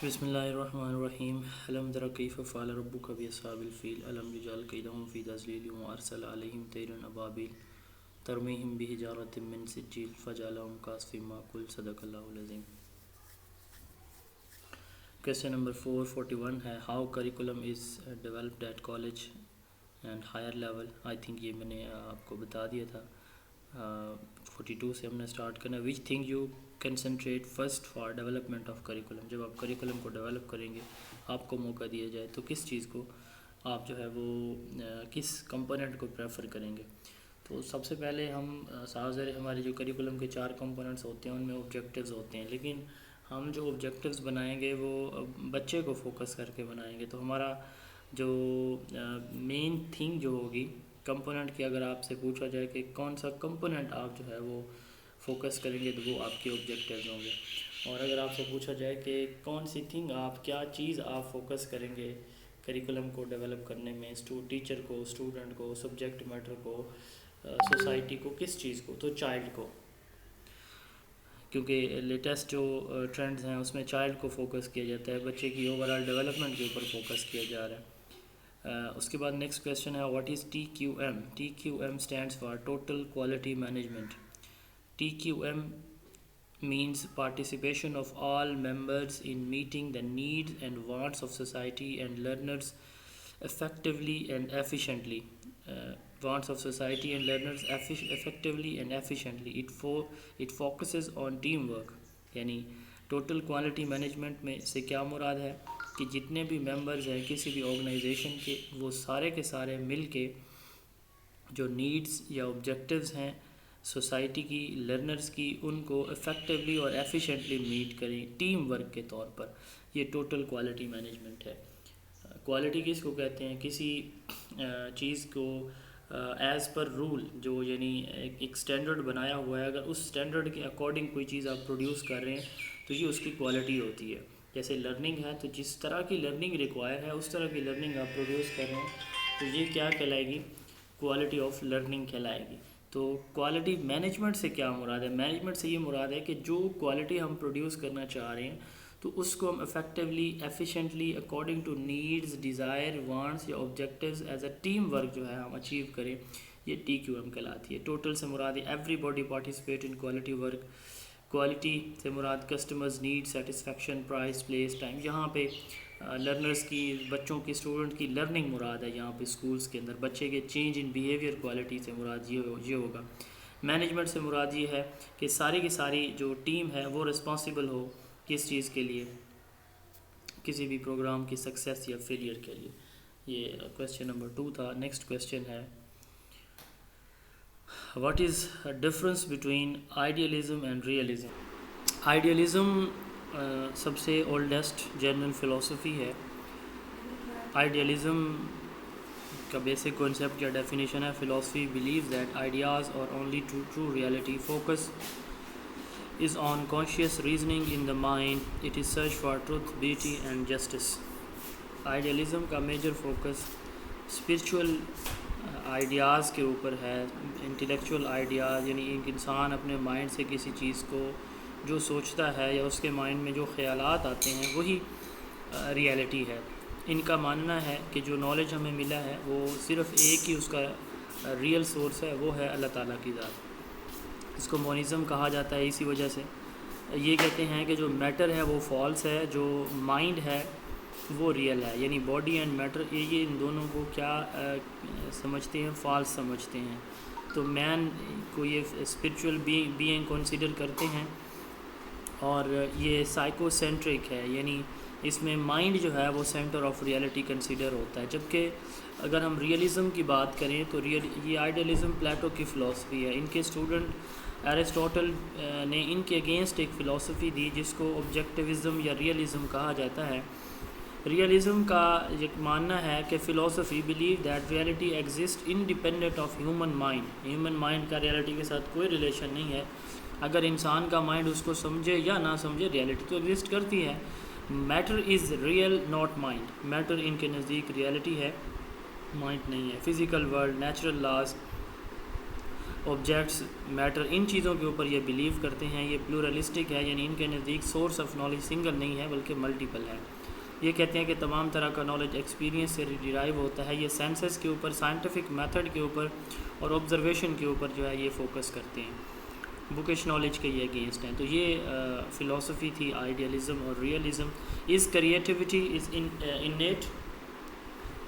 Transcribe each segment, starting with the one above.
بسم اللہ الرحمن الرحیم الم در کیف فعل ربک باصحاب الفیل الم یجعل کیدہم فی تضلیل وارسل علیہم طیرا ابابیل ترمیہم بحجارۃ من سجیل فجعلہم کعصف مأکول صدق اللہ العظیم۔ کویسچن نمبر 441 ہے how curriculum is developed at college and higher level. I think یہ میں نے آپ کو بتا دیا تھا۔ 42 سے ہم نے اسٹارٹ کرنا ہے۔ Which thing you concentrate first for development of curriculum. جب آپ کریکولم کو ڈیولپ کریں گے، آپ کو موقع دیا جائے تو کس چیز کو آپ جو ہے وہ کس کمپوننٹ کو پریفر کریں گے؟ تو سب سے پہلے ہم ہمارے جو کریکولم کے 4 کمپوننٹس ہوتے ہیں ان میں آبجیکٹیوز ہوتے ہیں، لیکن ہم جو آبجیکٹیوز بنائیں گے وہ بچے کو فوکس کر کے بنائیں گے۔ تو ہمارا جو مین تھنگ جو ہوگی کمپوننٹ کی، اگر آپ سے پوچھا جائے کہ کون سا کمپوننٹ آپ جو ہے وہ فوکس کریں گے تو وہ آپ کے آبجیکٹیوز ہوں گے۔ اور اگر آپ سے پوچھا جائے کہ کون سی تھنگ کیا چیز آپ فوکس کریں گے کریکولم کو ڈیولپ کرنے میں، ٹیچر کو، اسٹوڈنٹ کو، سبجیکٹ میٹر کو، سوسائٹی کو، کس چیز کو؟ تو چائلڈ کو، کیونکہ لیٹسٹ جو ٹرینڈز ہیں اس میں چائلڈ کو فوکس کیا جاتا ہے، بچے کی اوور آل ڈیولپمنٹ کے اوپر فوکس کیا جا رہا ہے۔ اس کے بعد نیکسٹ کویسچن ہے what is T Q M? T Q M stands for total quality management. T Q M means participation of all members in meeting the needs and wants of society and learners effectively and efficiently. Wants of society and learners effectively and efficiently. It focuses on teamwork. یعنی total quality management میں سے کیا مراد ہے کہ جتنے بھی members ہیں کسی بھی آرگنائزیشن کے، وہ سارے کے سارے مل کے جو نیڈز یا آبجیکٹیوز ہیں سوسائٹی کی، لرنرز کی، ان کو افیکٹولی اور ایفیشینٹلی میٹ کریں ٹیم ورک کے طور پر۔ یہ ٹوٹل کوالٹی مینجمنٹ ہے۔ کوالٹی کس کو کہتے ہیں؟ کسی چیز کو ایز پر رول، جو یعنی ایک سٹینڈرڈ بنایا ہوا ہے، اگر اس سٹینڈرڈ کے اکارڈنگ کوئی چیز آپ پروڈیوس کر رہے ہیں تو یہ اس کی کوالٹی ہوتی ہے۔ جیسے لرننگ ہے تو جس طرح کی لرننگ ریکوائر ہے اس طرح کی لرننگ آپ پروڈیوس کر رہے ہیں تو یہ کیا کہلائے گی؟ کوالٹی آف لرننگ کہلائے گی۔ تو کوالٹی مینجمنٹ سے کیا مراد ہے؟ مینجمنٹ سے یہ مراد ہے کہ جو کوالٹی ہم پروڈیوس کرنا چاہ رہے ہیں تو اس کو ہم effectively, efficiently, according to needs, desire, wants یا objectives as a team work جو ہے ہم اچیو کریں، یہ ٹی کیو ایم کہلاتی ہے۔ ٹوٹل سے مراد ہے everybody participate in quality work. Quality سے مراد customers need, satisfaction, price, place, time. یہاں پہ لرنرز کی، بچوں کی، اسٹوڈنٹ کی لرننگ مراد ہے یہاں پہ اسکولز کے اندر۔ بچے کے چینج ان بیہیویئر کوالٹی سے مراد یہ ہوگا۔ مینجمنٹ سے مراد یہ ہے کہ ساری کی ساری جو ٹیم ہے وہ رسپانسیبل ہو کس چیز کے لیے؟ کسی بھی پروگرام کی سکسیس یا فیلئر کے لیے۔ یہ کویسچن نمبر 2 تھا۔ نیکسٹ کویسچن ہے what is difference between idealism and realism? Idealism سب سے اولڈسٹ جنرل فلسفی ہے۔ آئیڈیلزم کا بیسک کانسیپٹ یا ڈیفینیشن ہے فلسفی believes that ideas are only true reality. Focus is on conscious reasoning in the mind. It is search for truth, beauty and justice. Idealism کا major focus spiritual ideas کے اوپر ہے، intellectual ideas, یعنی ایک انسان اپنے مائنڈ سے کسی چیز کو جو سوچتا ہے یا اس کے مائنڈ میں جو خیالات آتے ہیں وہی ریئلٹی ہے۔ ان کا ماننا ہے کہ جو نالج ہمیں ملا ہے وہ صرف ایک ہی اس کا ریئل سورس ہے، وہ ہے اللہ تعالیٰ کی ذات۔ اس کو مونزم کہا جاتا ہے اسی وجہ سے۔ یہ کہتے ہیں کہ جو میٹر ہے وہ فالس ہے، جو مائنڈ ہے وہ ریئل ہے، یعنی باڈی اینڈ میٹر یہ ان دونوں کو کیا سمجھتے ہیں؟ فالس سمجھتے ہیں۔ تو مین کو یہ اسپرچول بینگ کنسیڈر کرتے ہیں اور یہ سائیکو سینٹرک ہے، یعنی اس میں مائنڈ جو ہے وہ سینٹر آف ریئلٹی کنسیڈر ہوتا ہے۔ جبکہ اگر ہم ریئلزم کی بات کریں تو یہ آئیڈیلزم پلیٹو کی فلسفی ہے۔ ان کے اسٹوڈنٹ ایرسٹوٹل نے ان کے اگینسٹ ایک فلسفی دی جس کو آبجیکٹیوزم یا ریئلزم کہا جاتا ہے۔ ریئلزم کا یہ ماننا ہے کہ فلسفی believe that reality exist independent of human mind. Human mind کا ریئلٹی کے ساتھ کوئی ریلیشن نہیں ہے۔ اگر انسان کا مائنڈ اس کو سمجھے یا نہ سمجھے، ریئلٹی تو ایگزسٹ کرتی ہے۔ Matter is real not mind. Matter ان کے نزدیک ریئلٹی ہے، مائنڈ نہیں ہے۔ Physical world, natural laws, objects matter, ان چیزوں کے اوپر یہ بلیو کرتے ہیں. یہ پلورلسٹک ہے، یعنی ان کے نزدیک سورس آف نالج سنگل نہیں ہے بلکہ ملٹیپل ہے. یہ کہتے ہیں کہ تمام طرح کا نالج ایکسپیرینس سے ڈیرائیو ہوتا ہے. یہ سینسز کے اوپر، سائنٹیفک میتھڈ کے اوپر اور آبزرویشن کے اوپر جو ہے یہ فوکس کرتے ہیں. بکش نالج کے یہ اگینسٹ ہیں. تو یہ فلاسفی تھی آئیڈیالزم اور realism. Is creativity is innate?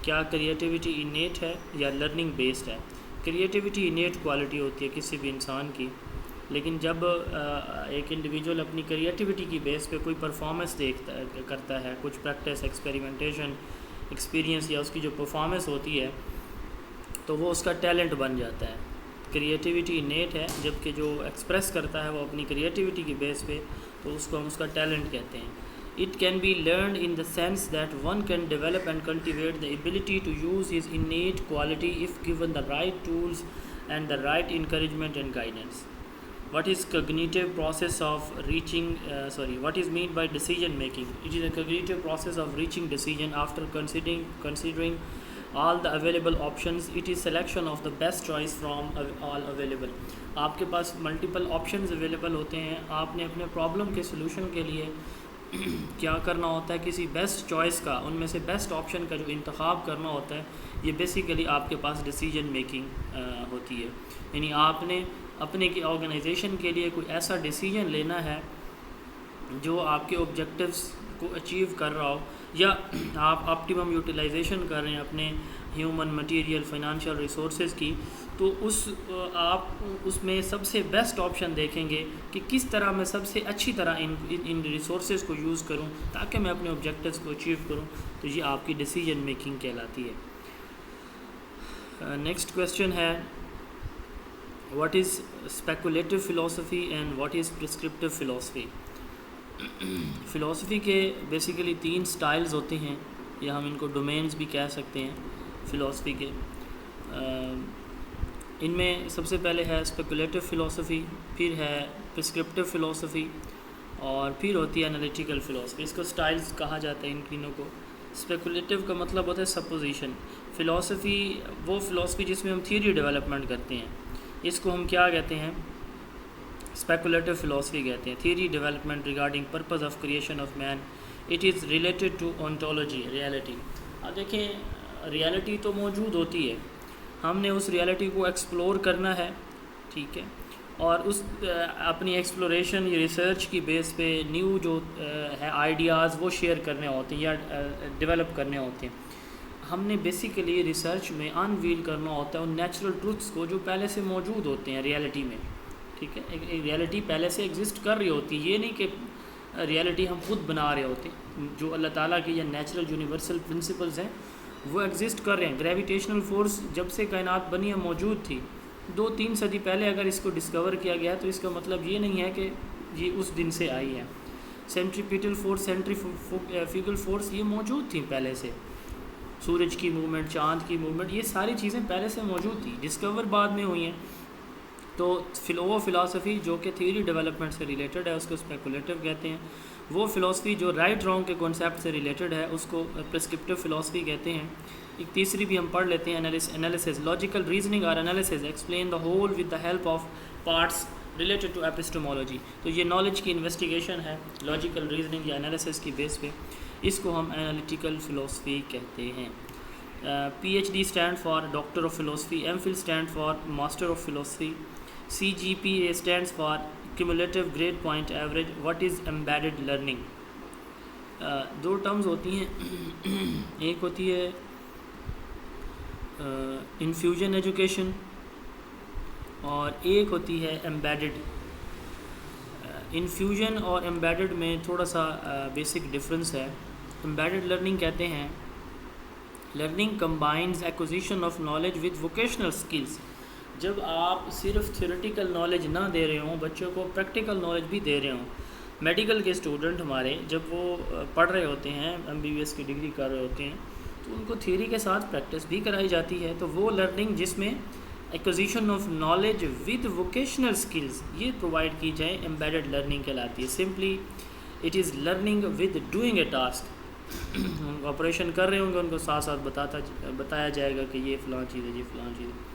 کیا کریٹیوٹی انیٹ ہے یا لرننگ بیسڈ ہے؟ کریٹیوٹی انیٹ کوالٹی ہوتی ہے کسی بھی انسان کی، لیکن جب ایک انڈیویجول اپنی کریٹیوٹی کی بیس پہ کوئی پرفارمنس کرتا ہے، کچھ پریکٹس، ایکسپیریمنٹیشن، ایکسپیرینس یا اس کی جو پرفارمنس ہوتی ہے تو وہ اس کا ٹیلنٹ بن جاتا ہے. کریٹیوٹی انیٹ ہے، جبکہ جو ایکسپریس کرتا ہے وہ اپنی کریٹیوٹی کی بیس پہ، تو اس کو ہم اس کا ٹیلنٹ کہتے ہیں. It can be learned in the sense that one can develop and cultivate the ability to use his innate quality if given the right tools and the right encouragement and guidance. What is cognitive process of what is meant by decision making? It is a cognitive process of reaching decision after considering all the available options. It is selection of the best choice from all available. آپ کے پاس multiple options available ہوتے ہیں. آپ نے اپنے problem کے solution کے لیے کیا کرنا ہوتا ہے؟ کسی بیسٹ چوائس کا، ان میں سے بیسٹ آپشن کا جو انتخاب کرنا ہوتا ہے. یہ بیسیکلی آپ کے پاس ڈیسیجن میکنگ ہوتی ہے. یعنی آپ نے اپنے کی آرگنائزیشن کے لیے کوئی ایسا ڈیسیجن لینا ہے جو آپ کے آبجیکٹیوز کو اچیو کر رہا ہو، یا آپ آپٹیمم یوٹیلائزیشن کر رہے ہیں اپنے ہیومن، مٹیریل، فائنانشیل ریسورسز کی. تو آپ اس میں سب سے بیسٹ آپشن دیکھیں گے کہ کس طرح میں سب سے اچھی طرح ان ریسورسز کو یوز کروں تاکہ میں اپنے آبجیکٹیوز کو اچیو کروں. تو یہ آپ کی ڈیسیجن میکنگ کہلاتی ہے. نیکسٹ کویسچن ہے what is speculative philosophy and what is prescriptive philosophy? Philosophy کے بیسیکلی 3 سٹائلز ہوتے ہیں، یا ہم ان کو ڈومینز بھی کہہ سکتے ہیں فلاسفی کے. ان میں سب سے پہلے ہے اسپیکولیٹو فلاسفی، پھر ہے پرسکرپٹیو فلاسفی، اور پھر ہوتی ہے انالیٹیکل فلاسفی. اس کو سٹائلز کہا جاتا ہے ان تینوں کو. اسپیکولیٹو کا مطلب ہوتا ہے سپوزیشن. فلاسفی وہ فلاسفی جس میں ہم تھیوری ڈیولپمنٹ کرتے ہیں، اس کو ہم کیا کہتے ہیں؟ اسپیکولیٹو فلاسفی کہتے ہیں. Theory development regarding purpose of creation of man. It is related to ontology، reality. اب دیکھیں ریالٹی تو موجود ہوتی ہے، ہم نے اس ریالٹی کو ایکسپلور کرنا ہے، ٹھیک ہے، اور اس اپنی ایکسپلوریشن یا ریسرچ کی بیس پہ نیو جو ہے آئیڈیاز وہ شیئر کرنے ہوتے ہیں یا ڈیولپ کرنے ہوتے ہیں. ہم نے بیسیکلی ریسرچ میں انویل کرنا ہوتا ہے ان نیچرل ٹروتھس کو جو پہلے سے موجود ہوتے ہیں ریالٹی میں، ٹھیک ہے. ایک ریالٹی پہلے سے ایگزسٹ کر رہی ہوتی ہے، یہ نہیں کہ ریالٹی ہم خود بنا رہے ہوتے ہیں. جو اللہ تعالیٰ کی یا نیچرل یونیورسل پرنسپلز ہیں وہ ایگزسٹ کر رہے ہیں. گریویٹیشنل فورس جب سے کائنات بنی ہے موجود تھی. 2-3 صدی پہلے اگر اس کو ڈسکور کیا گیا تو اس کا مطلب یہ نہیں ہے کہ یہ اس دن سے آئی ہے. سینٹریپیٹل فورس، سینٹریفیوگل فورس یہ موجود تھیں پہلے سے. سورج کی موومنٹ، چاند کی موومنٹ، یہ ساری چیزیں پہلے سے موجود تھیں، ڈسکور بعد میں ہوئی ہیں. تو وہ فلاسفی جو کہ تھیوری ڈیولپمنٹ سے ریلیٹڈ ہے اس کو اسپیکولیٹو کہتے ہیں. وہ فلاسفی جو رائٹ رانگ کے کانسیپٹ سے ریلیٹڈ ہے اس کو پرسکرپٹیو فلاسفی کہتے ہیں. ایک تیسری بھی ہم پڑھ لیتے ہیں، انالیسس. لاجیکل ریزننگ اور analysis explain the whole with the help of parts related to epistemology. تو یہ نالج کی انویسٹیگیشن ہے لاجیکل ریزننگ یا انالیسس کی بیس پہ. اس کو ہم انالیٹیکل فلاسفی کہتے ہیں. PhD stand for doctor of philosophy, MPhil stand for master of philosophy, CGPA stands for cumulative grade point average. What is embedded learning? 2 terms ہوتی ہیں، ایک ہوتی ہے انفیوژن ایجوکیشن اور ایک ہوتی ہے ایمبیڈڈ. انفیوژن اور ایمبیڈڈ میں تھوڑا سا بیسک ڈفرینس ہے. ایمبیڈڈ لرننگ کہتے ہیں learning combines acquisition of knowledge with vocational skills. جب آپ صرف تھیوریٹیکل نالج نہ دے رہے ہوں، بچوں کو پریکٹیکل نالج بھی دے رہے ہوں. میڈیکل کے اسٹوڈنٹ ہمارے جب وہ پڑھ رہے ہوتے ہیں، MBBS کی ڈگری کر رہے ہوتے ہیں، تو ان کو تھیوری کے ساتھ پریکٹس بھی کرائی جاتی ہے. تو وہ لرننگ جس میں acquisition of knowledge with vocational skills یہ پرووائڈ کی جائے ایمبیڈڈ لرننگ کہلاتی ہے. Simply it is learning with doing a task. ان کو آپریشن کر رہے ہوں گے، ان کو ساتھ ساتھ بتایا جائے گا کہ یہ فلاں چیز ہے، یہ فلاں چیز ہے.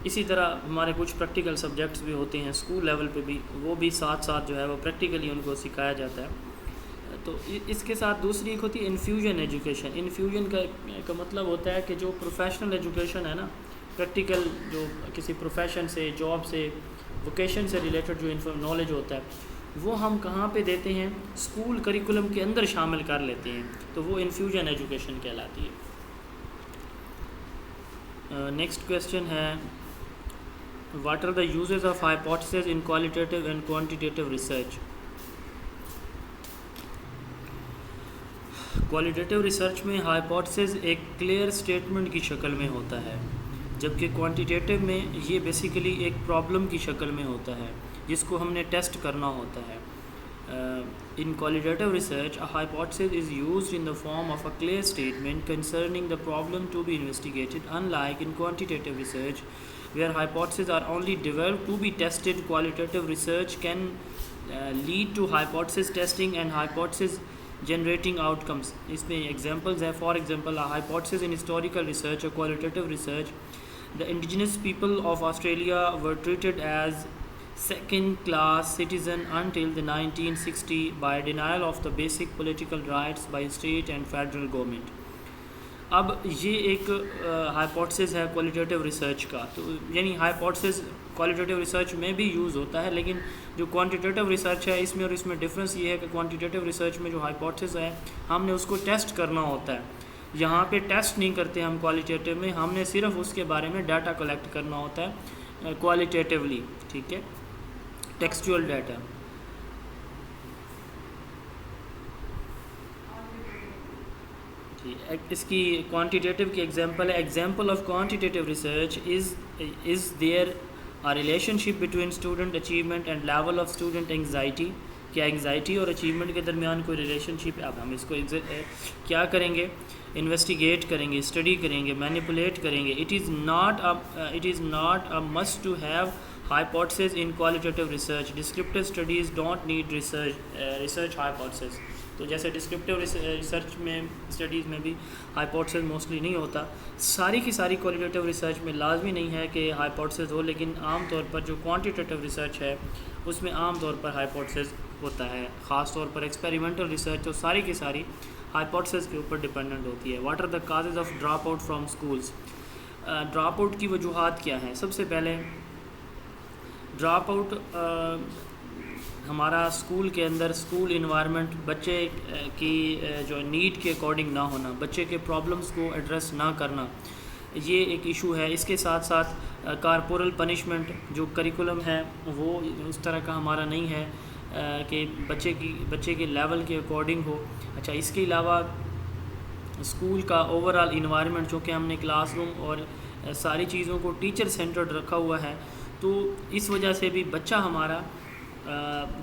اسی طرح ہمارے کچھ پریکٹیکل سبجیکٹس بھی ہوتے ہیں اسکول لیول پہ بھی، وہ بھی ساتھ ساتھ جو ہے وہ پریکٹیکلی ان کو سکھایا جاتا ہے۔ تو اس کے ساتھ دوسری ایک ہوتی ہے انفیوژن ایجوکیشن۔ انفیوژن کا مطلب ہوتا ہے کہ جو پروفیشنل ایجوکیشن ہے نا، پریکٹیکل جو کسی پروفیشن سے، جاب سے، ووکیشن سے ریلیٹڈ جو نالج ہوتا ہے وہ ہم کہاں پہ دیتے ہیں؟ اسکول کریکولم کے اندر شامل کر لیتے ہیں، تو وہ انفیوژن ایجوکیشن کہلاتی ہے۔ نیکسٹ کویسچن ہے what are the uses of hypotheses in qualitative and quantitative research? Qualitative research میں ہائپوتھیسز ایک کلیئر اسٹیٹمنٹ کی شکل میں ہوتا ہے، جبکہ کوانٹیٹیو میں یہ بیسیکلی ایک پرابلم کی شکل میں ہوتا ہے جس کو ہم نے ٹیسٹ کرنا ہوتا ہے۔ In qualitative research, a hypothesis is used in the form of a clear statement concerning the problem to be investigated, unlike in quantitative research, where hypotheses are only developed to be tested. Qualitative research can lead to hypothesis testing and hypothesis generating outcomes. اس میں examples ہیں. For example, a hypothesis in historical research or qualitative research, the indigenous people of Australia were treated as second class citizen until the 1960 by denial of the basic political rights by state and federal government. اب یہ ایک hypotheses ہے qualitative research کا، تو یعنی hypotheses qualitative research میں بھی use ہوتا ہے، لیکن جو کوانٹیٹیو ریسرچ ہے اس میں اور اس میں ڈفرینس یہ ہے کہ کوانٹیٹیو ریسرچ میں جو ہائپوتھیسز ہے ہم نے اس کو ٹیسٹ کرنا ہوتا ہے، یہاں پہ ٹیسٹ نہیں کرتے ہم کوالٹیٹیو میں، ہم نے صرف اس کے بارے میں ڈاٹا کلیکٹ کرنا ہوتا ہے کوالٹیٹیولی، ٹھیک ہے، ٹیکسچوئل ڈیٹا۔ اس کی کوانٹیٹیو کی ایگزامپل ہے، example of quantitative research is there a relationship between student achievement and level of student anxiety. کیا انگزائٹی اور اچیومنٹ کے درمیان کوئی ریلیشن شپ ہے؟ اب ہم اس کو کیا کریں گے؟ انویسٹیگیٹ کریں گے، اسٹڈی کریں گے، مینیپولیٹ کریں گے۔ It is not a must to have hypothesis in qualitative research. Descriptive studies don't need research hypothesis. تو جیسے ڈسکرپٹیو ریسرچ میں اسٹڈیز میں بھی ہائپوتھیسز موسٹلی نہیں ہوتا، ساری کی ساری کوالٹیٹیو ریسرچ میں لازمی نہیں ہے کہ ہائپوتھیسز ہو، لیکن عام طور پر جو کوانٹیٹیو ریسرچ ہے اس میں عام طور پر ہائپوتھیسز ہوتا ہے، خاص طور پر ایکسپیریمنٹل ریسرچ تو ساری کی ساری ہائپوتھیسز کے اوپر ڈیپینڈنٹ ہوتی ہے۔ What are the causes of drop out from schools? Drop out کی وجوہات کیا ہیں؟ سب سے پہلے ڈراپ آؤٹ ہمارا اسکول کے اندر اسکول انوائرمنٹ بچے کی جو نیڈ کے اکارڈنگ نہ ہونا، بچے کے پرابلمس کو ایڈریس نہ کرنا، یہ ایک ایشو ہے۔ اس کے ساتھ ساتھ کارپورل پنشمنٹ جو کریکولم ہے وہ اس طرح کا ہمارا نہیں ہے کہ بچے کے لیول کے اکارڈنگ ہو۔ اچھا، اس کے علاوہ اسکول کا اوور آل انوائرمنٹ چونکہ ہم نے کلاس روم اور ساری چیزوں کو ٹیچر سینٹرڈ رکھا ہوا ہے، تو اس وجہ سے بھی بچہ ہمارا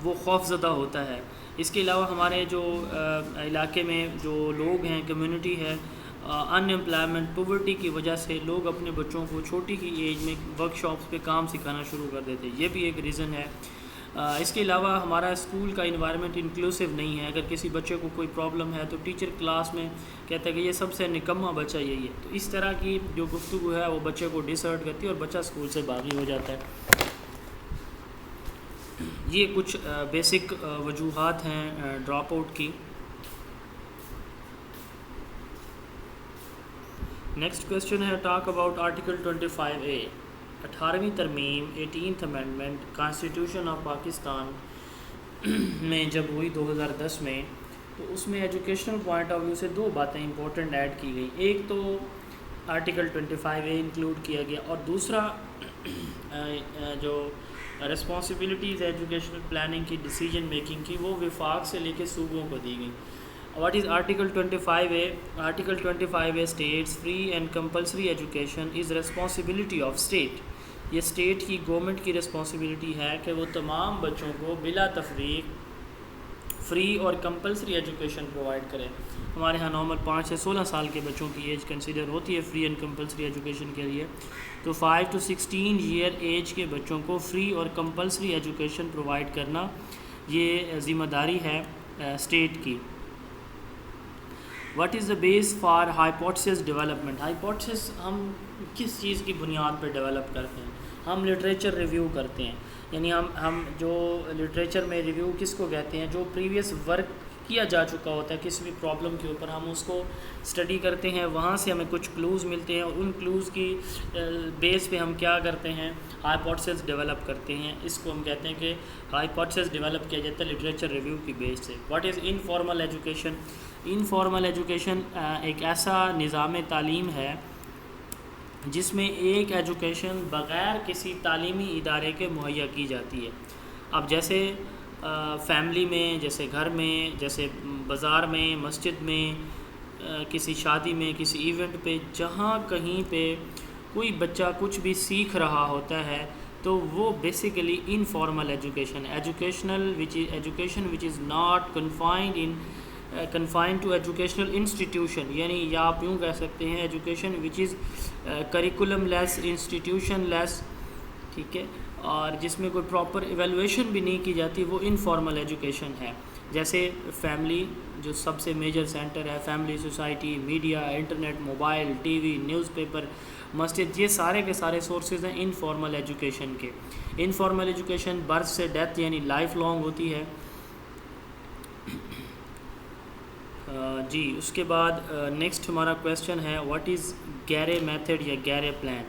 وہ خوف زدہ ہوتا ہے۔ اس کے علاوہ ہمارے جو علاقے میں جو لوگ ہیں، کمیونٹی ہے، ان ایمپلائمنٹ، پاورٹی کی وجہ سے لوگ اپنے بچوں کو چھوٹی کی ایج میں ورک شاپس پہ کام سکھانا شروع کر دیتے ہیں، یہ بھی ایک ریزن ہے۔ اس کے علاوہ ہمارا اسکول کا انوائرمنٹ انکلوسیو نہیں ہے۔ اگر کسی بچے کو کوئی پرابلم ہے تو ٹیچر کلاس میں کہتا ہے کہ یہ سب سے نکما بچہ یہی ہے، تو اس طرح کی جو گفتگو ہے وہ بچے کو ڈسہرٹ کرتی ہے اور بچہ اسکول سے باغی ہو جاتا ہے۔ یہ کچھ بیسک وجوہات ہیں ڈراپ آؤٹ کی۔ نیکسٹ کویسچن ہے ٹاک اباؤٹ آرٹیکل 25A، 18ویں ترمیم 18th amendment constitution of Pakistan میں جب ہوئی 2010 میں، تو اس میں ایجوکیشنل پوائنٹ آف ویو سے دو باتیں امپورٹنٹ ایڈ کی گئی۔ ایک تو آرٹیکل 25A انکلوڈ کیا گیا، اور دوسرا جو رسپانسبلٹیز ایجوکیشنل پلاننگ کی، ڈیسیجن میکنگ کی، وہ وفاق سے لے کے صوبوں کو دی گئی۔ What is article 25A؟ Article 25A states free and compulsory education is responsibility of state. یہ اسٹیٹ کی گورنمنٹ کی رسپانسبلٹی ہے کہ وہ تمام بچوں کو بلا تفریق فری اور کمپلسری ایجوکیشن پرووائڈ کرے۔ ہمارے ہاں نارمل 5 سے 16 سال کے بچوں کی ایج کنسیڈر ہوتی ہے فری اینڈ کمپلسری ایجوکیشن کے لیے، تو 5 to 16 ایئر ایج کے بچوں کو فری اور کمپلسری ایجوکیشن پرووائڈ کرنا یہ ذمہ داری ہے اسٹیٹ کی۔ What is the base for hypothesis development. Hypothesis ہم کس چیز کی بنیاد پہ ڈیولپ کرتے ہیں؟ ہم لٹریچر ریویو کرتے ہیں. یعنی ہم جو لٹریچر میں ریویو کس کو کہتے ہیں؟ جو پریویس ورک کیا جا چکا ہوتا ہے کسی بھی پرابلم کے اوپر، ہم اس کو اسٹڈی کرتے ہیں، وہاں سے ہمیں کچھ کلوز ملتے ہیں، اور ان کلوز کی بیس پہ ہم کیا کرتے ہیں؟ ہائپوتھسس ڈیولپ کرتے ہیں. اس کو ہم کہتے ہیں کہ ہائپوتھسس ڈیولپ کیا جاتا ہے لٹریچر ریویو کی بیس سے. What is informal education? Informal education ایک ایسا نظام تعلیم ہے جس میں ایک ایجوکیشن بغیر کسی تعلیمی ادارے کے مہیا کی جاتی ہے. اب جیسے فیملی میں، جیسے گھر میں، جیسے بازار میں، مسجد میں، کسی شادی میں، کسی ایونٹ پہ، جہاں کہیں پہ کوئی بچہ کچھ بھی سیکھ رہا ہوتا ہے تو وہ basically informal education education which is not confined to educational institution. یعنی یا آپ یوں کہہ سکتے ہیں education which is curriculum less, institution less, ٹھیک ہے، اور جس میں کوئی پراپر ایویلویشن بھی نہیں کی جاتی، وہ انفارمل ایجوکیشن ہے. جیسے فیملی جو سب سے میجر سینٹر ہے، family, society, media, internet, mobile, T V, news paper, مسجد، یہ سارے کے سارے سورسز ہیں انفارمل ایجوکیشن کے. انفارمل ایجوکیشن برتھ سے ڈیتھ یعنی لائف لانگ ہوتی ہے. جی اس کے بعد نیکسٹ ہمارا کویشچن ہے واٹ از گیرے میتھڈ یا گیرے پلان.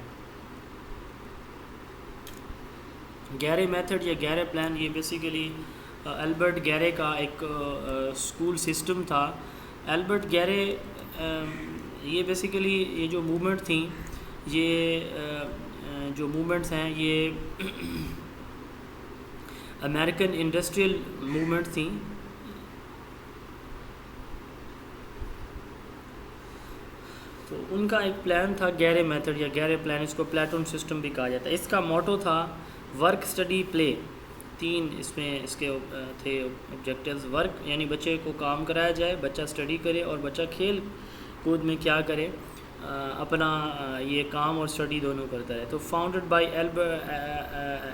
گیرے میتھڈ یا گیرے پلان یہ بیسیکلی البرٹ گیرے کا ایک اسکول سسٹم تھا. البرٹ گیرے یہ بیسیکلی یہ جو موومنٹ تھیں، یہ جو موومنٹس ہیں یہ امریکن انڈسٹریل موومنٹ تھیں. تو ان کا ایک پلان تھا گیرے میتھڈ یا گیرے پلان، اس کو پلیٹون سسٹم بھی کہا جاتا ہے. اس کا موٹو تھا ورک، اسٹڈی، پلے. تین اس میں اس کے تھے آبجیکٹیوز. ورک یعنی بچے کو کام کرایا جائے، بچہ اسٹڈی کرے، اور بچہ کھیل کود میں کیا کرے؟ اپنا یہ کام اور اسٹڈی دونوں کرتا ہے. تو founded by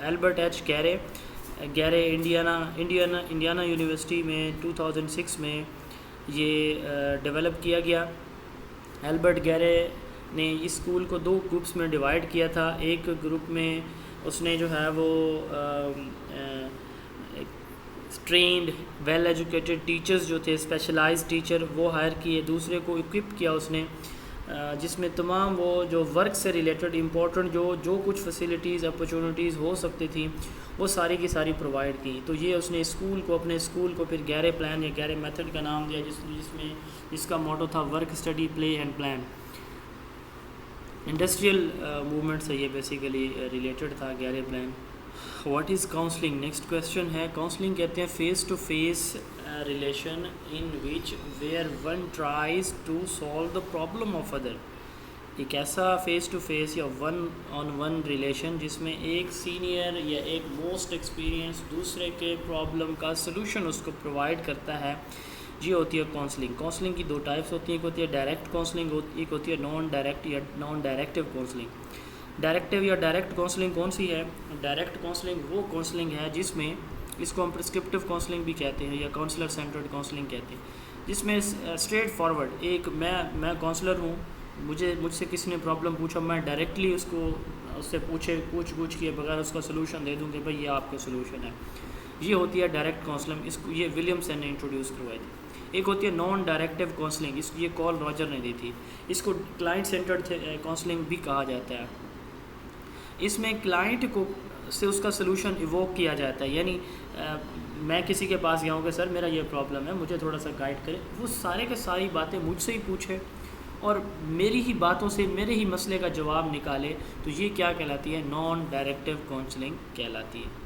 Albert H Gary. Gary Indiana university میں 2006 میں یہ ڈیولپ کیا گیا. البرٹ گیرے نے اس اسکول کو 2 گروپس میں ڈیوائڈ کیا تھا. ایک گروپ میں اس نے جو ہے وہ ٹرینڈ ویل ایجوکیٹڈ ٹیچرز جو تھے، اسپیشلائز ٹیچر، وہ ہائر کیے. دوسرے کو اکوپ کیا اس نے، جس میں تمام وہ جو ورک سے ریلیٹڈ امپورٹنٹ جو کچھ فیسلٹیز اپرچونیٹیز ہو سکتی تھیں وہ ساری کی ساری پرووائڈ کی. تو یہ اس نے اپنے اسکول کو پھر گیرے پلان یا گیرے میتھڈ کا نام دیا، جس کا موٹو تھا work, study, play and plan. Industrial movement سے یہ بیسیکلی ریلیٹڈ تھا Gary plan. What is counselling? Next question ہے کاؤنسلنگ کہتے ہیں face to face relation in which where one tries to solve the problem of other. ایک ایسا face to face یا one on one relation جس میں ایک سینئر یا ایک موسٹ ایکسپیرینس دوسرے کے پرابلم کا سلوشن اس کو پرووائڈ کرتا ہے، یہ ہوتی ہے کاؤنسلنگ. کاؤنسلنگ کی 2 ٹائپس ہوتی ہیں، ایک ہوتی ہے ڈائریکٹ کاؤنسلنگ، ایک ہوتی ہے نان ڈائریکٹ یا نان ڈائریکٹیو کاؤنسلنگ. ڈائریکٹیو یا ڈائریکٹ کاؤنسلنگ کون سی ہے؟ ڈائریکٹ کاؤنسلنگ وہ کاؤنسلنگ ہے جس میں، اس کو ہم پرسکرپٹیو کاؤنسلنگ بھی کہتے ہیں یا کاؤنسلر سینٹرڈ کاؤنسلنگ کہتے ہیں، جس میں اسٹریٹ فارورڈ ایک میں کاؤنسلر ہوں، مجھ سے کسی نے پرابلم پوچھا، میں ڈائریکٹلی اس سے پوچھ گچھ کیے بغیر اس کا سلوشن دے دوں کہ بھائی یہ آپ کا سلوشن ہے. یہ ہوتی ہے ڈائریکٹ کاؤنسلنگ. اس کو یہ ولیمسن نے انٹروڈیوس کروائی تھی. ایک ہوتی ہے نان ڈائریکٹیو کاؤنسلنگ، یہ کال راجر نے دی تھی. اس کو کلائنٹ سینٹرڈ کاؤنسلنگ بھی کہا جاتا ہے. اس میں کلائنٹ کو سے اس کا سلوشن ایووک کیا جاتا ہے. یعنی میں کسی کے پاس گیا ہوں کہ سر میرا یہ پرابلم ہے، مجھے تھوڑا سا گائیڈ کرے، وہ سارے کے ساری باتیں مجھ سے ہی پوچھے اور میری ہی باتوں سے میرے ہی مسئلے کا جواب نکالے. تو یہ کیا کہلاتی ہے؟ نان ڈائریکٹیو کاؤنسلنگ کہلاتی ہے.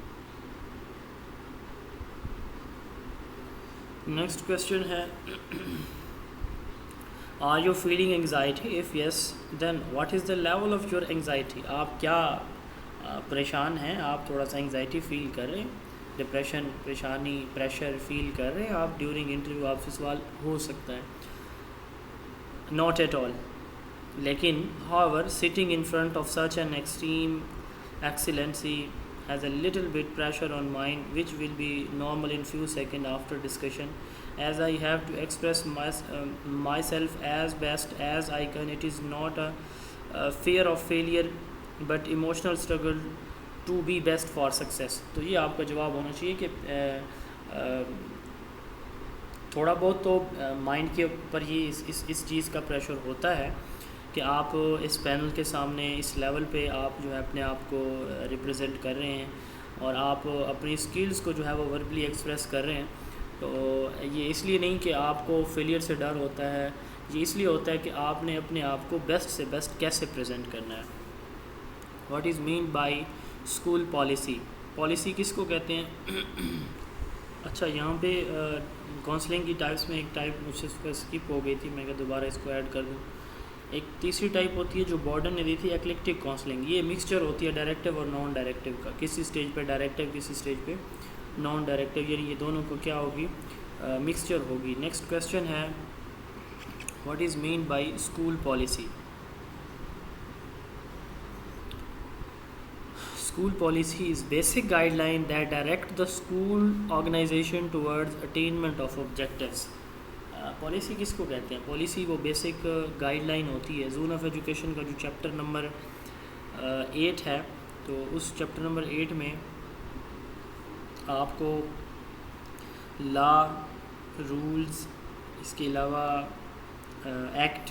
نیکسٹ کویشچن ہے are you feeling anxiety? If yes then what is the level of your anxiety. آپ کیا پریشان ہیں؟ آپ تھوڑا سا اینگزائٹی فیل کر رہے ہیں، ڈپریشن، پریشانی، پریشر فیل کر رہے ہیں آپ ڈیورنگ انٹرویو؟ آپ سے سوال ہو سکتا ہے. Not at all. لیکن however sitting in front of such an extreme excellency has a little bit pressure on mind, which will be normal in few seconds after discussion, as I have to express myself as best as I can. It is not a fear of failure but emotional struggle to be best for success. تو یہ آپ کا جواب ہونا چاہیے کہ تھوڑا بہت تو مائنڈ کے اوپر یہ اس چیز کا پریشر ہوتا ہے کہ آپ اس پینل کے سامنے اس لیول پہ آپ جو ہے اپنے آپ کو ریپرزینٹ کر رہے ہیں اور آپ اپنی اسکلز کو جو ہے وہ وربلی ایکسپریس کر رہے ہیں. تو یہ اس لیے نہیں کہ آپ کو فیلئر سے ڈر ہوتا ہے, یہ اس لیے ہوتا ہے کہ آپ نے اپنے آپ کو بیسٹ سے بیسٹ کیسے پریزنٹ کرنا ہے. What is mean by school policy? Policy کس کو کہتے ہیں؟ اچھا یہاں پہ کاؤنسلنگ کی ٹائپس میں ایک ٹائپ مجھ سے اسکپ ہو گئی تھی, میں کہ دوبارہ اس کو ایڈ کر دوں. ایک تیسری ٹائپ ہوتی ہے جو بارڈن نے دی تھی, ایکلیکٹک کاؤنسلنگ. یہ مکسچر ہوتی ہے ڈائریکٹیو اور نان ڈائریکٹیو کا, کسی اسٹیج پہ ڈائریکٹیو کسی اسٹیج پہ نان ڈائریکٹیو, یعنی یہ دونوں کو کیا ہوگی, مکسچر ہوگی. نیکسٹ کویسچن ہے what is mean by school policy? School policy is basic guideline that direct the school organization towards attainment of objectives. Policy کس کو کہتے ہیں؟ پالیسی وہ بیسک گائیڈ لائن ہوتی ہے. زون آف ایجوکیشن کا جو چیپٹر نمبر 8 ہے, تو اس چیپٹر نمبر 8 میں آپ کو لا, رولز, اس کے علاوہ ایکٹ,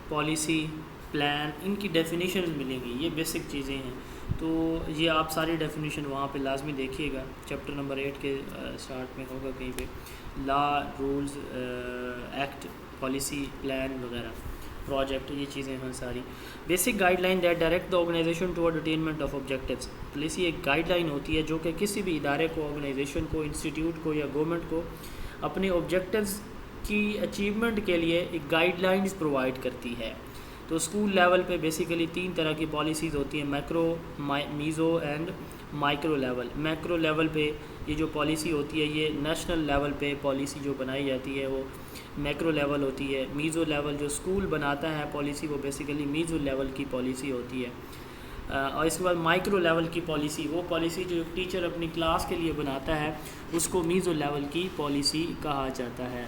پالیسی, پلان, ان کی ڈیفینیشن ملیں گی. یہ بیسک چیزیں ہیں, تو یہ آپ ساری ڈیفینیشن وہاں پہ لازمی دیکھیے گا. چیپٹر نمبر 8 کے سٹارٹ میں ہوگا کہیں پہ law, rules, act, policy, plan وغیرہ, پروجیکٹ, یہ چیزیں ہیں ساری. Basic guideline that direct the organisation toward attainment of objectives. Policy ایک گائیڈ لائن ہوتی ہے جو کہ کسی بھی ادارے کو, آرگنائزیشن کو, انسٹیٹیوٹ کو یا گورنمنٹ کو اپنے آبجیکٹیوز کی اچیومنٹ کے لیے ایک گائیڈ لائنز پرووائڈ کرتی ہے. تو اسکول لیول پہ بیسیکلی 3 طرح کی پالیسیز ہوتی ہیں, macro, meso and micro level. Macro level پہ یہ جو پالیسی ہوتی ہے, یہ نیشنل لیول پہ پالیسی جو بنائی جاتی ہے وہ میکرو لیول ہوتی ہے. میزو لیول جو اسکول بناتا ہے پالیسی, وہ بیسیکلی میزو لیول کی پالیسی ہوتی ہے. اور اس کے بعد مائکرو لیول کی پالیسی, وہ پالیسی جو ٹیچر اپنی کلاس کے لیے بناتا ہے, اس کو میزو لیول کی پالیسی کہا جاتا ہے.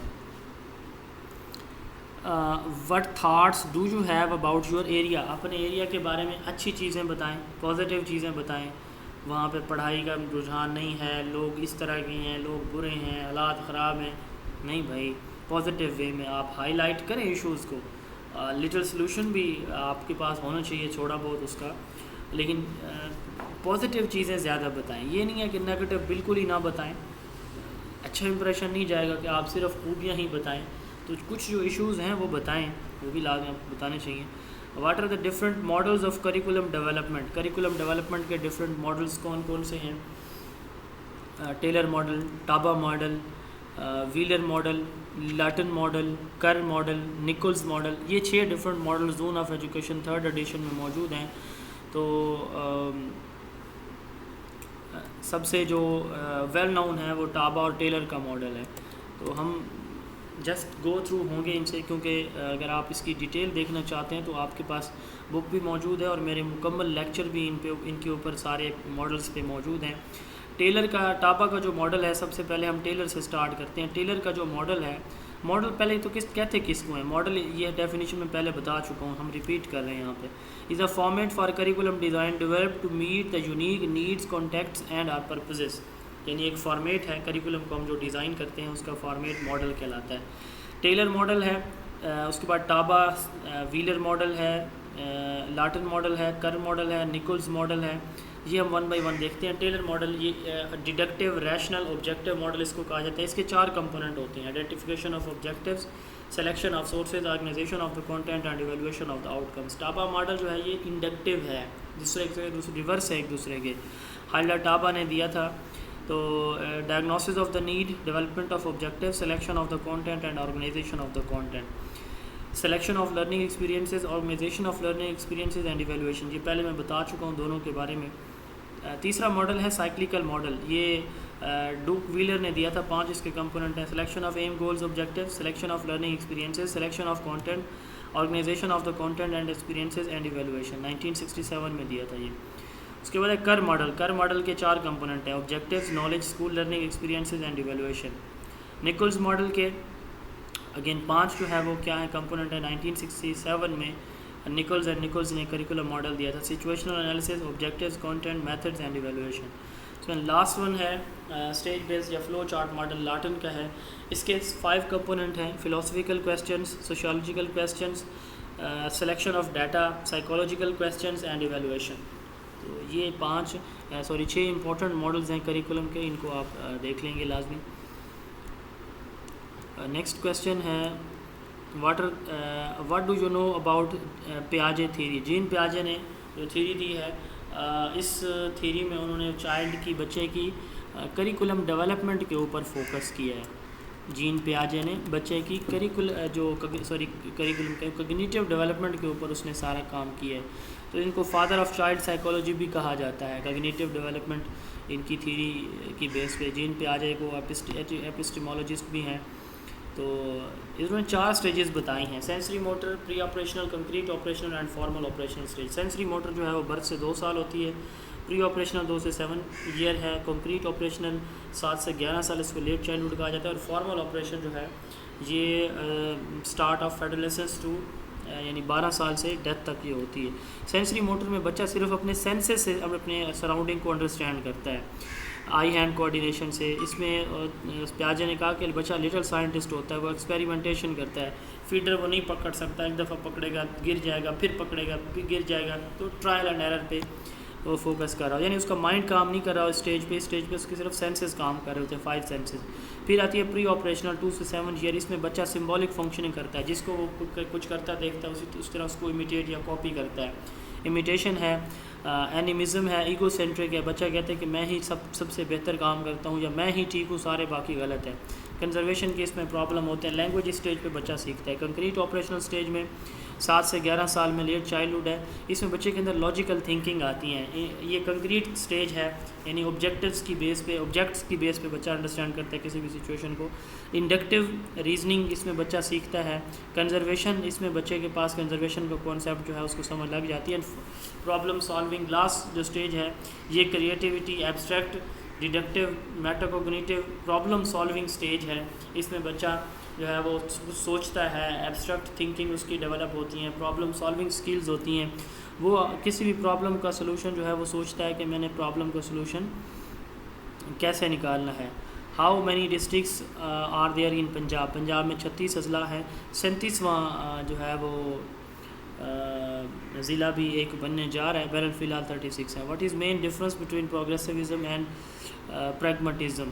What thoughts do you have about your area? اپنے ایریا کے بارے میں اچھی چیزیں بتائیں, پازیٹیو چیزیں بتائیں. وہاں پہ پڑھائی کا رجحان نہیں ہے, لوگ اس طرح کے ہیں, لوگ برے ہیں, حالات خراب ہیں. نہیں بھائی, پازیٹیو وے میں آپ ہائی لائٹ کریں ایشوز کو. لٹل سلوشن بھی آپ کے پاس ہونا چاہیے تھوڑا بہت اس کا, لیکن پازیٹیو چیزیں زیادہ بتائیں. یہ نہیں ہے کہ نیگیٹو بالکل ہی نہ بتائیں, اچھا امپریشن نہیں جائے گا کہ آپ صرف خوبیاں ہی بتائیں. تو کچھ جو ایشوز ہیں وہ بتائیں, وہ بھی لازم بتانے چاہیے. What are the different models of curriculum development? Curriculum development کے ڈفرینٹ ماڈلز کون کون سے ہیں؟ Tyler model, Taba model, Wheeler model, Lawton model, Kerr model, Nicholls model. یہ 6 different model zone of education 3rd edition میں موجود ہیں. تو سب سے جو ویل نون ہے وہ ٹابا اور ٹیلر کا ماڈل ہے. تو ہم جسٹ گو تھرو ہوں گے ان سے, کیونکہ اگر آپ اس کی ڈیٹیل دیکھنا چاہتے ہیں تو آپ کے پاس بک بھی موجود ہے اور میرے مکمل لیکچر بھی ان کے اوپر سارے ماڈلز پہ موجود ہیں. ٹیلر کا, ٹابا کا جو ماڈل ہے, سب سے پہلے ہم ٹیلر سے سٹارٹ کرتے ہیں. ٹیلر کا جو ماڈل ہے, ماڈل پہلے تو کہتے کس کو ہیں ماڈل, یہ ڈیفینیشن میں پہلے بتا چکا ہوں, ہم ریپیٹ کر رہے ہیں یہاں پہ. Is a format for curriculum design develop to meet the unique needs, contexts and our purposes. یعنی ایک فارمیٹ ہے کریکولم کو ہم جو ڈیزائن کرتے ہیں, اس کا فارمیٹ ماڈل کہلاتا ہے. ٹیلر ماڈل ہے, اس کے بعد ٹابا, ویلر ماڈل ہے, لاٹن ماڈل ہے, کر ماڈل ہے, نکولز ماڈل ہے. یہ ہم 1 بائی 1 دیکھتے ہیں. ٹیلر ماڈل یہ ڈیڈکٹیو, ریشنل, آبجیکٹیو ماڈل اس کو کہا جاتا ہے. اس کے 4 کمپوننٹ ہوتے ہیں: identification of objectives, selection of sources, organisation of the content and evaluation of the outcomes. Taba model جو ہے یہ انڈکٹیو ہے, دوسرے ریورس ہے ایک دوسرے کے. حالیہ ٹابا نے دیا تھا. تو diagnosis of the need, development of objective, selection of the content and organisation of the content, selection of learning experiences, organisation of learning experiences and evaluation. یہ پہلے میں بتا چکا ہوں دونوں کے بارے میں. تیسرا ماڈل ہے سائیکلیکل ماڈل. یہ ڈوک ویلر نے دیا تھا. 5 اس کے کمپوننٹ ہیں: selection of aim, goals, objective, selection of learning experiences, selection of content, organisation of the content and experiences and evaluation. 1967 میں دیا تھا یہ. اس کے بعد ہے کر ماڈل. کر ماڈل کے 4 کمپوننٹ ہیں: objectives, knowledge, school learning experiences and evaluation. Nicholls model کے اگین 5 جو ہے وہ کیا ہے کمپوننٹ ہے. 1967 میں نکلز نے کریکولم ماڈل دیا تھا. Situational analysis, objectives, content, methods and evaluation. اس میں لاسٹ ون ہے اسٹیج بیسڈ یا فلو چارٹ ماڈل، لاٹن کا ہے. اس کے 5 کمپوننٹ ہیں: philosophical questions, sociological questions, selection of data, psychological questions and evaluation. تو یہ 6 امپورٹنٹ ماڈلز ہیں کریکولم کے، ان کو آپ دیکھ لیں گے لازمی. نیکسٹ کویسچن ہے what do you know about پیاجے تھیری. جین پیاجے نے جو تھیری دی ہے، اس تھیری میں انہوں نے بچے کی کریکولم ڈیولپمنٹ کے اوپر فوکس کیا ہے. جین پیاجے نے بچے کی کریکولم کوگنیٹیو ڈیولپمنٹ کے اوپر اس نے سارا کام کیا ہے. تو ان کو فادر آف چائلڈ سائیکالوجی بھی کہا جاتا ہے. کوگنیٹیو ڈیولپمنٹ ان کی تھیری کی بیس پہ جین پیاجے کو ایپسٹیمولوجسٹ بھی ہیں. تو اس میں 4 سٹیجز بتائی ہیں: sensory motor, pre operational, concrete operational and formal operational stage. Sensory motor جو ہے وہ برتھ سے 2 سال ہوتی ہے. پری آپریشنل 2 سے 7 ایئر ہے. کنکریٹ آپریشنل 7 سے 11 سال، اس کو لیٹ چائلڈہڈ کہا جاتا ہے. اور فارمل آپریشن جو ہے یہ اسٹارٹ آف ایڈولیسنس ٹو یعنی 12 سال سے ڈیتھ تک یہ ہوتی ہے. سینسری موٹر میں بچہ صرف اپنے سینسز سے اپنے سراؤنڈنگ کو انڈرسٹینڈ کرتا ہے، آئی ہینڈ کوآرڈینیشن سے. اس میں پیاجے نے کہا کہ بچہ لٹل سائنٹسٹ ہوتا ہے، وہ ایکسپیریمنٹیشن کرتا ہے. فیڈر وہ نہیں پکڑ سکتا، ایک دفعہ پکڑے گا گر جائے گا، پھر پکڑے گا پھر گر جائے گا. تو ٹرائل اینڈ ایرر پہ وہ فوکس کر رہا ہو، یعنی اس کا مائنڈ کام نہیں کر رہا ہو اسٹیج پہ اس کے صرف سینسز کام کر رہے ہوتے ہیں، 5 سینسز. پھر آتی ہے پری آپریشنل 2 سے 7 ایئر. اس میں بچہ سمبولک فنکشننگ کرتا ہے، جس کو وہ کچھ کرتا دیکھتا ہے اس طرح اس کو امیٹیٹ یا کاپی کرتا ہے. امیٹیشن ہے. اینیمزم ہے. ایگو سینٹرک ہے، بچہ کہتا ہے کہ میں ہی سب سے بہتر کام کرتا ہوں یا میں ہی ٹھیک ہوں، سارے باقی غلط ہے. کنزرویشن کے اس میں پرابلم ہوتے ہیں. لینگویج اسٹیج پہ بچہ سیکھتا ہے. کنکریٹ آپریشنل اسٹیج میں 7 سے 11 سال میں لیٹ چائلڈہڈ ہے. اس میں بچے کے اندر لاجیکل تھنکنگ آتی ہیں. یہ کنکریٹ اسٹیج ہے، یعنی آبجیکٹس کی بیس پہ بچہ انڈرسٹینڈ کرتا ہے کسی بھی سچویشن کو. انڈکٹیو ریزننگ اس میں بچہ سیکھتا ہے. کنزرویشن اس میں بچے کے پاس کنزرویشن کا کانسیپٹ جو ہے اس کو سمجھ لگ جاتی ہے. پرابلم سالونگ لاسٹ جو اسٹیج ہے یہ creativity, abstract, deductive, metacognitive problem solving stage ہے. اس میں بچہ جو ہے وہ سوچتا ہے، ایبسٹریکٹ تھنکنگ اس کی ڈیولپ ہوتی ہیں، پرابلم سالونگ سکلز ہوتی ہیں. وہ کسی بھی پرابلم کا سلوشن جو ہے وہ سوچتا ہے کہ میں نے پرابلم کا سلوشن کیسے نکالنا ہے. How many districts are there in Punjab میں 36 اضلاع ہیں. 37واں جو ہے وہ ضلع بھی ایک بننے جا رہا ہے، بہرحال فی الحال 36 ہے. What is main difference between progressivism and pragmatism.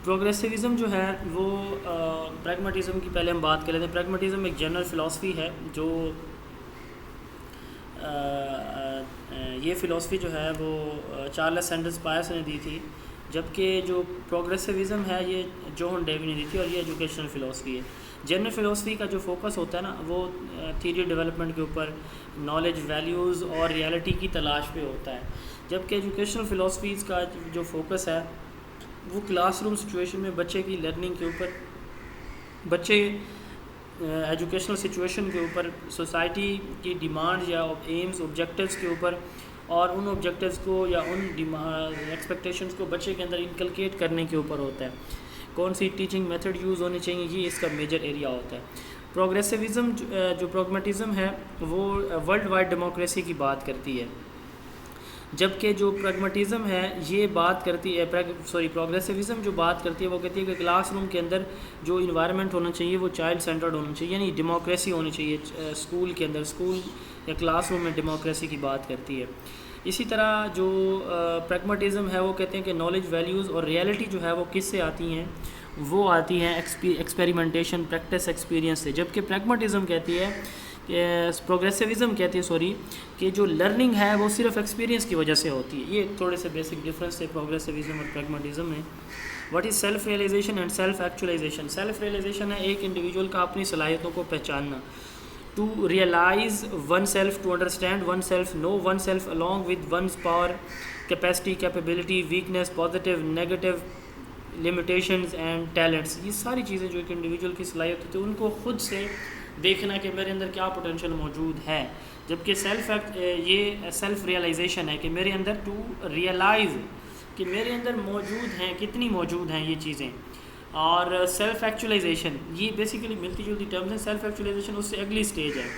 Progressivism جو ہے وہ پریگماٹزم کی پہلے ہم بات کر لیتے ہیں. پریگماٹزم ایک جنرل فلاسفی ہے جو یہ فلاسفی جو ہے وہ چارلس سینڈرس پائرس نے دی تھی، جبکہ جو پروگریسوزم ہے یہ جوہن ڈیوی نے دی تھی، اور یہ ایجوکیشنل فلاسفی ہے. جنرل فلاسفی کا جو فوکس ہوتا ہے نا وہ تھیوری ڈیولپمنٹ کے اوپر، نالج، ویلیوز اور ریالٹی کی تلاش پہ ہوتا ہے، جبکہ ایجوکیشنل فلاسفیز کا جو فوکس ہے وہ کلاس روم سچویشن میں بچے کی لرننگ کے اوپر، بچے ایجوکیشنل سچویشن کے اوپر، سوسائٹی کی ڈیمانڈ یا ایمز، آبجیکٹیوز کے اوپر، اور ان آبجیکٹیوز کو یا ان ایکسپیکٹیشنز کو بچے کے اندر انکلکیٹ کرنے کے اوپر ہوتا ہے. کون سی ٹیچنگ میتھڈ یوز ہونی چاہیے، یہ اس کا میجر ایریا ہوتا ہے. پروگریسوزم جو پروگمیٹزم ہے وہ ورلڈ وائڈ ڈیموکریسی کی بات کرتی ہے، جبکہ جو پریگماٹزم ہے یہ بات کرتی ہے پروگریسوزم جو بات کرتی ہے وہ کہتی ہے کہ کلاس روم کے اندر جو انوائرمنٹ ہونا چاہیے وہ چائلڈ سینٹرڈ ہونا چاہیے، یعنی ڈیموکریسی ہونی چاہیے اسکول کے اندر. اسکول یا کلاس روم میں ڈیموکریسی کی بات کرتی ہے. اسی طرح جو پریگماٹزم ہے وہ کہتے ہیں کہ نالج، ویلیوز اور ریالٹی جو ہے وہ کس سے آتی ہیں، وہ آتی ہیں ایکسپیریمنٹیشن، پریکٹس، ایکسپیرینس سے. جبکہ پریگماٹزم کہتی ہے پروگریسوزم کہتی ہے کہ جو لرننگ ہے وہ صرف ایکسپیرینس کی وجہ سے ہوتی ہے. یہ تھوڑے سے بیسک ڈفرینس ہے پروگریسوزم اور پریگماٹزم میں. What is self realization and self actualisation. Self realization ہے ایک انڈیویجول کا اپنی صلاحیتوں کو پہچاننا. To realize one self, to understand one self, know one self along with one's power, capacity, capability, weakness, positive, negative, limitations and talents. یہ ساری چیزیں جو ایک انڈیویجول کی صلاحیت ہوتی ہے ان کو خود سے دیکھنا کہ میرے اندر کیا پوٹینشیل موجود ہے، جبکہ یہ سیلف ریئلائزیشن ہے کہ میرے اندر ٹو ریئلائز کہ میرے اندر موجود ہیں، کتنی موجود ہیں یہ چیزیں. اور سیلف ایکچولائزیشن یہ بیسیکلی ملتی جلتی ٹرمز ہیں. سیلف ایکچولائزیشن اس سے اگلی سٹیج ہے،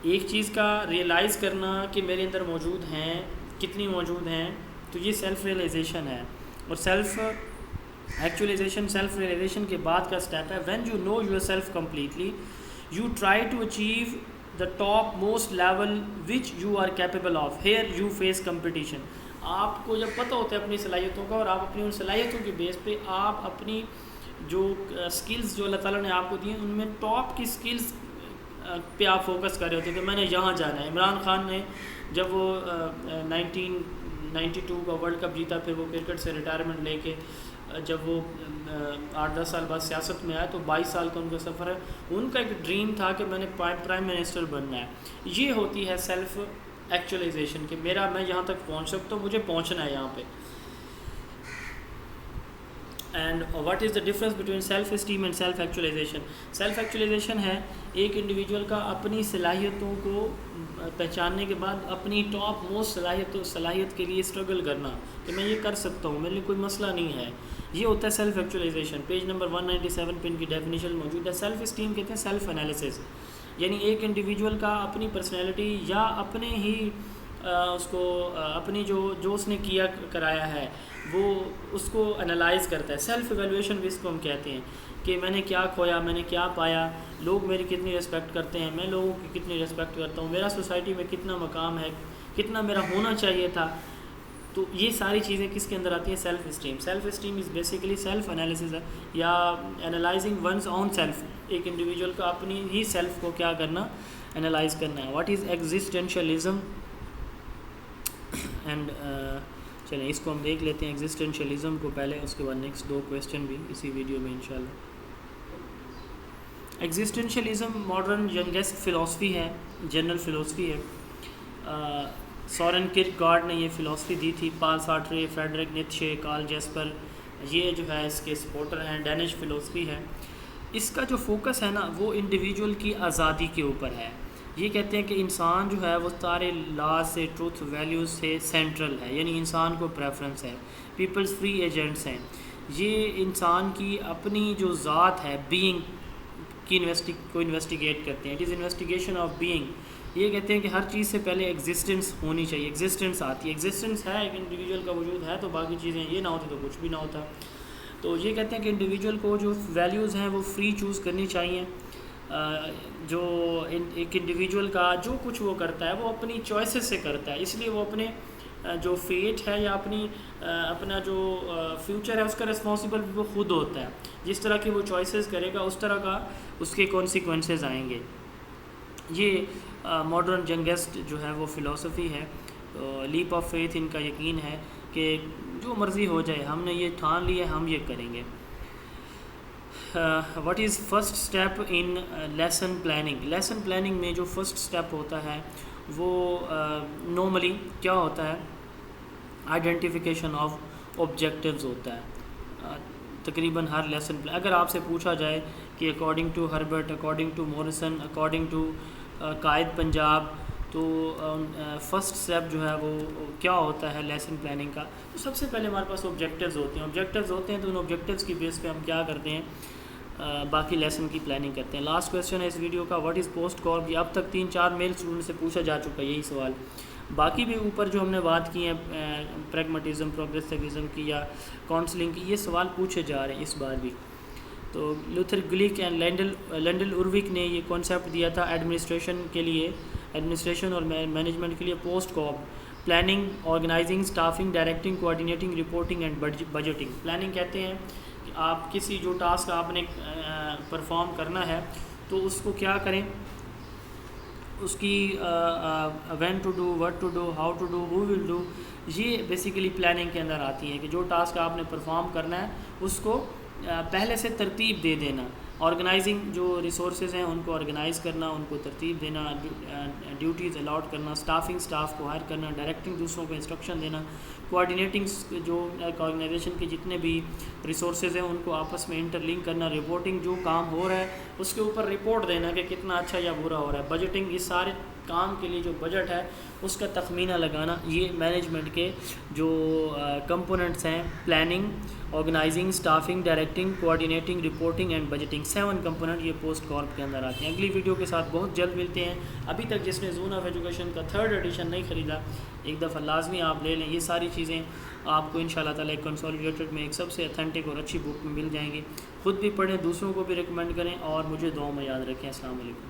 ایک چیز کا ریئلائز کرنا کہ میرے اندر موجود ہیں، کتنی موجود ہیں، تو یہ سیلف ریئلائزیشن ہے. اور سیلف ریئلائزیشن کے بعد کا سٹیپ ہے when you know yourself completely you try to achieve the top most level which you are capable of. Here you face competition. آپ کو جب پتہ ہوتا ہے اپنی صلاحیتوں کا، اور آپ اپنی ان صلاحیتوں کے بیس پہ آپ اپنی جو سکلز جو اللہ تعالیٰ نے آپ کو دی ہیں ان میں ٹاپ کی سکلز پہ آپ فوکس کر رہے ہوتے ہیں کہ میں نے یہاں جانا ہے. عمران خان نے جب وہ 1992 کا ورلڈ کپ جیتا، پھر وہ کرکٹ سے ریٹائرمنٹ لے کے جب وہ 8-10 سال بعد سیاست میں آئے تو 22 سال کا ان کا سفر ہے. ان کا ایک ڈریم تھا کہ میں نے پرائم منسٹر بننا ہے. یہ ہوتی ہے سیلف ایکچولائزیشن کہ میں یہاں تک پہنچ سکتا ہوں، مجھے پہنچنا ہے یہاں پہ. And what is the difference between self esteem and self actualisation. Self actualisation ہے ایک انڈیویجول کا اپنی صلاحیتوں کو پہچاننے کے بعد اپنی ٹاپ موسٹ صلاحیت کے لیے اسٹرگل کرنا کہ میں یہ کر سکتا ہوں، میرے لیے کوئی مسئلہ نہیں ہے. یہ ہوتا ہے سیلف ایکچولائزیشن. پیج نمبر 197 پہ ان کی ڈیفینیشن موجود ہے. سیلف اسٹیم کہتے ہیں سیلف انالیسس، یعنی ایک انڈیویجول کا اپنی پرسنالٹی یا اپنے ہی اس کو اپنی جو اس نے کیا کرایا ہے وہ اس کو انالائز کرتا ہے. سیلف ایویلویشن بھی اس کو ہم کہتے ہیں کہ میں نے کیا کھویا، میں نے کیا پایا، لوگ میری کتنی ریسپیکٹ کرتے ہیں، میں لوگوں کی کتنی ریسپیکٹ کرتا ہوں، میرا سوسائٹی میں کتنا مقام ہے، کتنا میرا ہونا چاہیے تھا. تو یہ ساری چیزیں کس کے اندر آتی ہیں؟ Self esteem. Self esteem is basically self analysis یا انالائزنگ ونز اون سیلف. ایک انڈیویجول کا اپنی ہی سیلف کو کیا کرنا؟ انالائز کرنا ہے. What is ایگزسٹینشیلزم؟ اینڈ چلیں اس کو ہم دیکھ لیتے ہیں ایگزسٹینشیلزم کو پہلے، اس کے بعد نیکسٹ 2 کویسچن بھی اسی ویڈیو میں انشاءاللہ. ایگزسٹینشیلزم ماڈرن ینگسٹ فلاسفی ہے، جنرل فلاسفی ہے. سورن کرک گارڈ نے یہ فلاسفی دی تھی. پال سارٹرے، فریڈرک نیتشے، کارل جیسپر یہ جو ہے اس کے سپورٹر ہیں. ڈینش فلاسفی ہے. اس کا جو فوکس ہے نا وہ انڈیویجول کی آزادی کے اوپر ہے. یہ کہتے ہیں کہ انسان جو ہے وہ سارے لاز سے، ٹروتھ ویلیوز سے سینٹرل ہے، یعنی انسان کو پریفرنس ہے، پیپلز فری ایجنٹس ہیں. یہ انسان کی اپنی جو ذات ہے بینگ کی کو انویسٹیگیٹ کرتے ہیں. It is investigation of being. یہ کہتے ہیں کہ ہر چیز سے پہلے ایگزسٹنس ہونی چاہیے. ایگزسٹنس آتی ہے، ایگزسٹنس ہے، ایک انڈیویجول کا وجود ہے تو باقی چیزیں یہ نہ ہوتی تو کچھ بھی نہ ہوتا. تو یہ کہتے ہیں کہ انڈیویجول کو جو ویلیوز ہیں وہ فری چوز کرنی چاہیے. جو ایک انڈیویجول کا جو کچھ وہ کرتا ہے وہ اپنی چوائسز سے کرتا ہے، اس لیے وہ اپنے جو فیٹ ہے یا اپنا جو فیوچر ہے اس کا رسپانسبل وہ خود ہوتا ہے. جس طرح کی وہ چوائسز کرے گا اس طرح کا اس کے کانسیکوینسز آئیں گے. یہ ماڈرن ینگسٹ جو ہے وہ فلاسفی ہے. لیپ آف فیتھ ان کا یقین ہے کہ جو مرضی ہو جائے، ہم نے یہ ٹھان لیا ہے، ہم یہ کریں گے. What is first step in lesson planning? Lesson planning میں جو فرسٹ اسٹیپ ہوتا ہے وہ نارملی کیا ہوتا ہے؟ آئیڈینٹیفیکیشن آف آبجیکٹیوز ہوتا ہے. تقریباً ہر لیسن اگر آپ سے پوچھا جائے کہ according to Herbert, according to Morrison, according to قائد پنجاب، تو فرسٹ اسٹیپ جو ہے وہ کیا ہوتا ہے لیسن پلاننگ کا؟ تو سب سے پہلے ہمارے پاس آبجیکٹیوز ہوتے ہیں. آبجیکٹیوز ہوتے ہیں تو ان آبجیکٹیوز کی بیس پہ ہم کیا کرتے ہیں؟ باقی لیسن کی پلاننگ کرتے ہیں. لاسٹ کویسچن ہے اس ویڈیو کا، واٹ از پوسٹ کارپ؟ یہ اب تک 3-4 میل اسٹوڈنٹ سے پوچھا جا چکا ہے یہی سوال. باقی بھی اوپر جو ہم نے بات کی ہیں پریگمیٹزم، پروگریسیوزم کی یا کاؤنسلنگ کی، یہ سوال پوچھے جا رہے ہیں اس بار بھی. تو لوتھر گلیک اینڈ لینڈل اروک نے یہ کانسیپٹ دیا تھا ایڈمنسٹریشن کے لیے، ایڈمنسٹریشن اور مینجمنٹ کے لیے POSDCORB: planning, organizing, staffing, directing, coordinating, reporting and budgeting. Planning کہتے ہیں کہ آپ کسی جو ٹاسک آپ نے پرفارم کرنا ہے تو اس کو کیا کریں، اس کی when to do, what to do, how to do, who will do. یہ بیسیکلی پلاننگ کے اندر آتی ہے کہ جو ٹاسک آپ نے پرفارم کرنا ہے اس کو پہلے سے ترتیب دے دینا آرگنائزنگ جو ریسورسز ہیں ان کو آرگنائز کرنا، ان کو ترتیب دینا، ڈیوٹیز الاٹ کرنا، اسٹاف کو ہائر کرنا، ڈائریکٹنگ دوسروں کو انسٹرکشن دینا، کوآرڈینیٹنگ جو ایک آرگنائزیشن کے جتنے بھی ریسورسز ہیں ان کو آپس میں انٹر لنک کرنا، رپورٹنگ جو کام ہو رہا ہے اس کے اوپر رپورٹ دینا کہ کتنا اچھا یا برا ہو رہا ہے، بجٹنگ اس سارے کام کے لیے جو بجٹ ہے اس کا تخمینہ لگانا، یہ مینجمنٹ کے جو کمپوننٹس ہیں، planning, organizing, staffing, directing, coordinating, reporting and budgeting, 7 component یہ پوسٹ کارپ کے اندر آتے ہیں۔ اگلی ویڈیو کے ساتھ بہت جلد ملتے ہیں۔ ابھی تک جس نے زون آف ایجوکیشن کا 3rd ایڈیشن نہیں خریدا، ایک دفعہ لازمی آپ لے لیں، یہ ساری چیزیں آپ کو انشاءاللہ تعالیٰ ایک کنسولیڈیٹڈ میں ایک سب سے اتھینٹک اور اچھی بک میں مل جائیں گی۔ خود بھی پڑھیں، دوسروں کو بھی ریکمینڈ کریں اور مجھے دعاؤں میں یاد رکھیں۔ السلام علیکم۔